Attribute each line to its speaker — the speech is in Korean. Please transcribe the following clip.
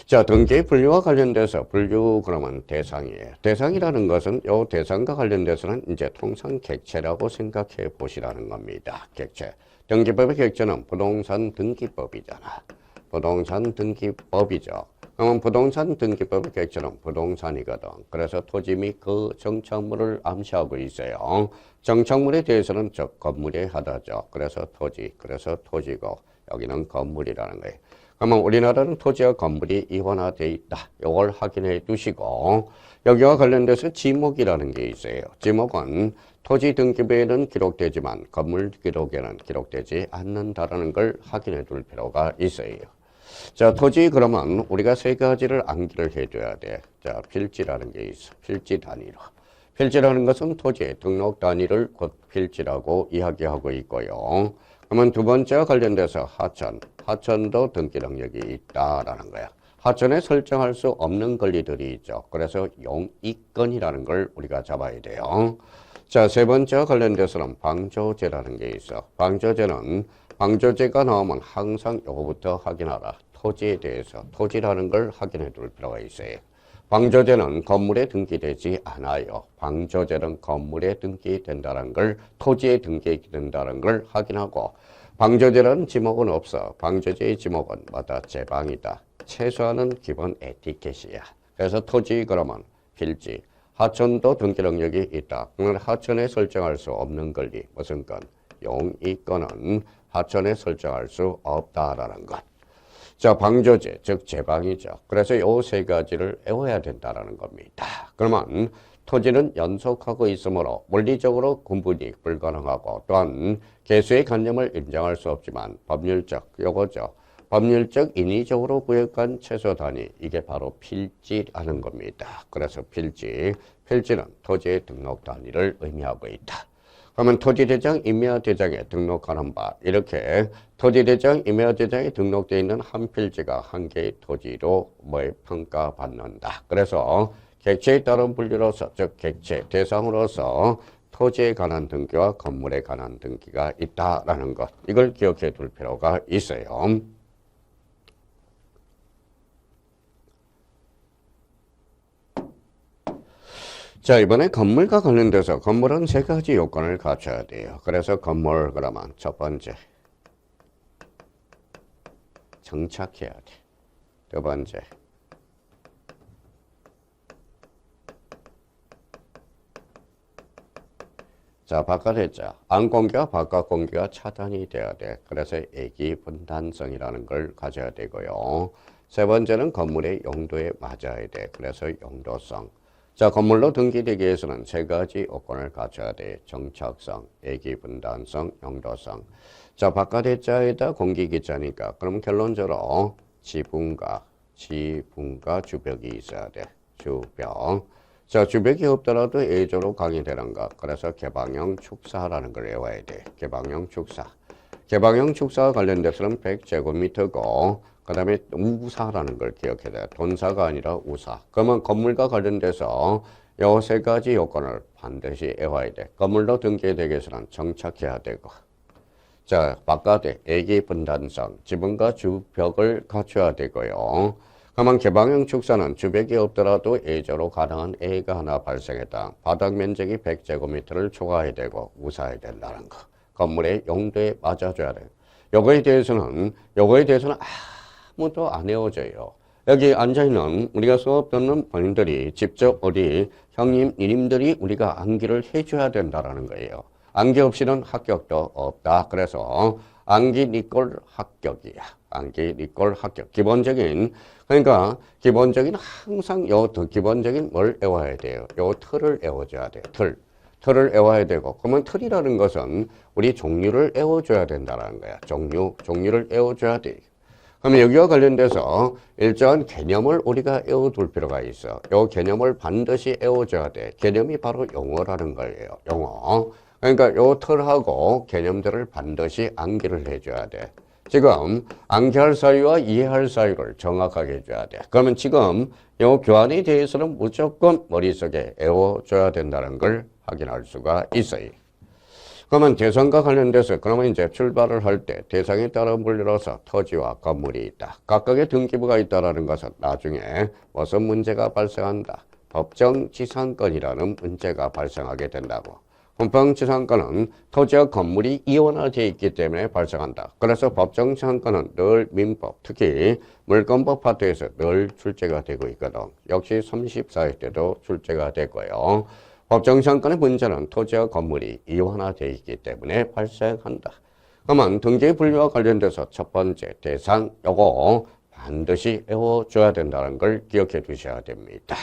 Speaker 1: 자, 등기 분류와 관련돼서 분류 그러면 대상이에요. 대상이라는 것은 요 대상과 관련돼서는 이제 통상 객체라고 생각해 보시라는 겁니다. 객체. 등기법의 객체는 부동산 등기법이잖아. 부동산 등기법이죠. 그러면 부동산 등기법의 객체는 부동산이거든. 그래서 토지 및 그 정착물을 암시하고 있어요. 정착물에 대해서는 즉 건물에 하다죠. 그래서 토지, 그래서 토지고 여기는 건물이라는 거예요. 그러면 우리나라는 토지와 건물이 이원화되어 있다. 이걸 확인해 두시고 여기와 관련돼서 지목이라는 게 있어요. 지목은 토지 등기부에는 기록되지만 건물 기록에는 기록되지 않는다라는 걸 확인해 둘 필요가 있어요. 자, 토지 그러면 우리가 세 가지를 암기를 해줘야 돼. 자, 필지라는 게 있어. 필지 단위로. 필지라는 것은 토지의 등록 단위를 곧 필지라고 이야기하고 있고요. 그러면 두 번째와 관련돼서 하천. 하천도 등기 능력이 있다라는 거야. 하천에 설정할 수 없는 권리들이 있죠. 그래서 용익권이라는 걸 우리가 잡아야 돼요. 자, 세 번째와 관련돼서는 방조제라는 게 있어. 방조제가 나오면 항상 이거부터 확인하라. 토지에 대해서 토지라는 걸 확인해 둘 필요가 있어요. 방조제는 건물에 등기되지 않아요. 방조제는 건물에 등기된다는 걸, 토지에 등기된다는 걸 확인하고, 방조제라는 지목은 없어. 방조제의 지목은 마다 제방이다. 최소한은 기본 에티켓이야. 그래서 토지 그러면 필지, 하천도 등기 능력이 있다. 그러면 하천에 설정할 수 없는 권리, 무슨 건? 용익권은 하천에 설정할 수 없다라는 것. 자, 방조제, 즉 제방이죠. 그래서 요 세 가지를 외워야 된다는 겁니다. 그러면 토지는 연속하고 있으므로 물리적으로 구분이 불가능하고 또한 개수의 관념을 인정할 수 없지만 법률적, 요거죠. 법률적 인위적으로 구역한 최소 단위, 이게 바로 필지라는 겁니다. 그래서 필지는 토지의 등록 단위를 의미하고 있다. 그러면 토지대장, 임야대장에 등록하는 바 이렇게 토지대장, 임야대장에 등록되어 있는 한 필지가 한 개의 토지로 평가받는다. 그래서 객체에 따른 분류로서 즉 객체 대상으로서 토지에 관한 등기와 건물에 관한 등기가 있다라는 것 이걸 기억해 둘 필요가 있어요. 자, 이번에 건물과 관련돼서 건물은 세 가지 요건을 갖춰야 돼요. 그래서 건물 그러면 첫 번째 정착해야 돼. 두 번째 자, 바깥했죠. 안 공기와 바깥 공기가 차단이 돼야 돼. 그래서 애기 분단성이라는 걸 가져야 되고요. 세 번째는 건물의 용도에 맞아야 돼. 그래서 용도성. 자, 건물로 등기되기 위해서는 세 가지 요건을 갖춰야 돼. 정착성, 애기 분단성, 용도성. 자, 바깥의 자에다 공기기자니까 그럼 결론적으로 지붕과 주벽이 있어야 돼. 주벽. 자, 주벽이 없더라도 예조로 강의되는 것. 그래서 개방형 축사라는 걸 외워야 돼. 개방형 축사. 개방형 축사와 관련돼서는 100제곱미터고 그 다음에 우사라는 걸 기억해야 돼. 돈사가 아니라 우사. 그러면 건물과 관련돼서 요 세 가지 요건을 반드시 외워야 돼. 건물로 등기되기 위해서는 정착해야 되고 자, 바깥에 애기 분단성, 지붕과 주벽을 갖춰야 되고요. 그러면 개방형 축사는 주벽이 없더라도 예조로 가능한 A가 하나 발생했다. 바닥 면적이 100제곱미터를 초과해야 되고 우사해야 된다는 거. 건물의 용도에 맞아줘야 돼. 요거에 대해서는 아무도 안 외워져요. 여기 앉아있는 우리가 수업 듣는 본인들이 직접 어디 형님, 니님들이 우리가 암기를 해줘야 된다는 거예요. 암기 없이는 합격도 없다. 그래서 암기 니꼴 합격이야. 암기 니꼴 합격. 그러니까 기본적인 항상 기본적인 뭘 외워야 돼요. 요 틀을 외워줘야 돼요. 틀을 외워야 되고 그러면 틀이라는 것은 우리 종류를 외워줘야 된다는 거야. 종류를 외워줘야 돼. 그러면 여기와 관련돼서 일정한 개념을 우리가 외워둘 필요가 있어. 요 개념을 반드시 외워줘야 돼. 개념이 바로 용어라는 거예요. 용어. 그러니까 요 틀하고 개념들을 반드시 암기를 해줘야 돼. 지금 암기할 사유와 이해할 사유를 정확하게 해줘야 돼. 그러면 지금 요 교환에 대해서는 무조건 머릿속에 외워줘야 된다는 걸 확인할 수가 있어요. 그러면 대상과 관련돼서 그러면 이제 출발을 할 때 대상에 따라 물려서 토지와 건물이 있다. 각각의 등기부가 있다라는 것은 나중에 무슨 문제가 발생한다. 법정지상권이라는 문제가 발생하게 된다고. 법정지상권은 토지와 건물이 이원화되어 있기 때문에 발생한다. 그래서 법정지상권은 늘 민법, 특히 물권법 파트에서 늘 출제가 되고 있거든. 역시 34회 때도 출제가 되고요. 법정지상권의 문제는 토지와 건물이 이원화되어 있기 때문에 발생한다. 그러면 등기 분류와 관련돼서 첫 번째 대상 요거 반드시 외워줘야 된다는 걸 기억해 두셔야 됩니다.